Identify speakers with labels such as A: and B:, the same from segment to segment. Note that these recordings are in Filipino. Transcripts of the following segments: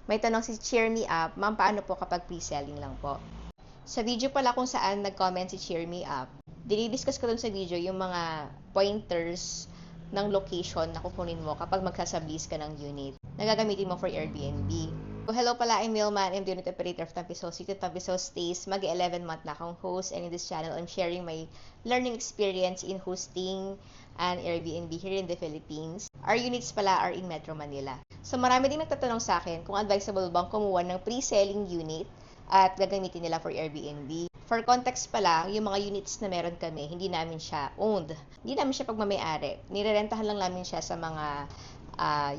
A: May tanong si Cheer Me Up, ma'am, paano po kapag pre-selling lang po? Sa video pala kung saan nag-comment si Cheer Me Up, dinidiscuss ko dun sa video yung mga pointers ng location na kukunin mo kapag magsasublease ka ng unit na gagamitin mo for Airbnb. So, hello pala, I'm Milman. I'm the unit operator of Tampiso City, Tampiso Stays. Mag-11 month na akong host, and in this channel, I'm sharing my learning experience in hosting an Airbnb here in the Philippines. Our units pala are in Metro Manila. So marami din nagtatanong sa akin kung advisable bang kumuha ng pre-selling unit at gagamitin nila for Airbnb. For context pala, yung mga units na meron kami, hindi namin siya owned. Hindi namin siya pagmamayari. Nirerentahan lang namin siya sa mga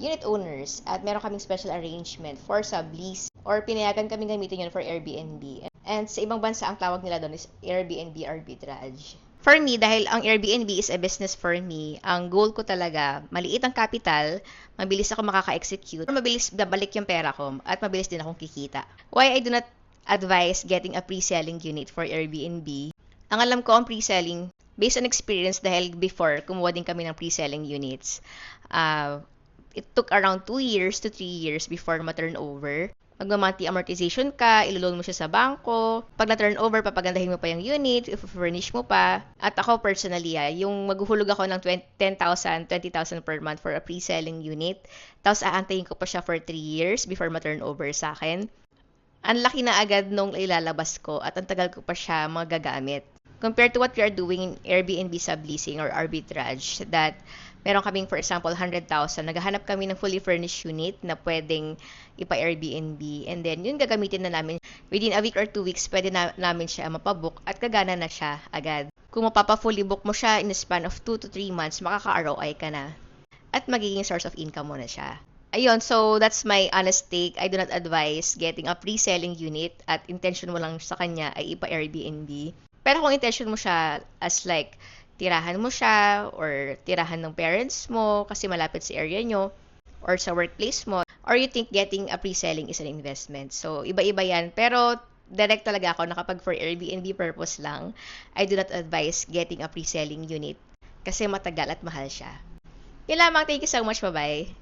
A: unit owners at meron kaming special arrangement for sublease or pinayagan kaming gamitin yun for Airbnb. And sa ibang bansa, ang tawag nila doon is Airbnb arbitrage. For me, dahil ang Airbnb is a business for me, ang goal ko talaga, maliit ang capital, mabilis ako makaka-execute, mabilis babalik yung pera ko, at mabilis din akong kikita. Why I do not advise getting a pre-selling unit for Airbnb? Ang alam ko ang pre-selling, based on experience dahil before, kumuha din kami ng pre-selling units. It took around 2 years to 3 years before ma-turn over. Magma-monthly amortization ka, ilo-loan mo siya sa bangko. Pag na-turn over, papagandahin mo pa yung unit, i-furnish mo pa. At ako personally, yung maghuhulog ako ng 10,000, 20,000 per month for a pre-selling unit. Tapos aantayin ko pa siya for 3 years before ma-turn over sa akin. Ang laki na agad nung ilalabas ko at ang tagal ko pa siya magagamit. Compared to what we are doing in Airbnb subleasing or arbitrage, that meron kaming, for example, 100,000, naghahanap kami ng fully furnished unit na pwedeng ipa-Airbnb, and then yun gagamitin na namin. Within a week or 2 weeks, pwede namin siya mapabook at gagana na siya agad. Kung mapapa-fully book mo siya in the span of 2 to 3 months, makaka-ROI ka na. At magiging source of income mo na siya. Ayun, so that's my honest take. I do not advise getting a pre-selling unit at intention mo lang sa kanya ay ipa-Airbnb. Pero kung intention mo siya as like, tirahan mo siya or tirahan ng parents mo kasi malapit sa area nyo or sa workplace mo, or you think getting a pre-selling is an investment. So, iba-iba yan. Pero, direct talaga ako na kapag for Airbnb purpose lang, I do not advise getting a pre-selling unit kasi matagal at mahal siya. Yun lamang. Thank you so much. Bye-bye.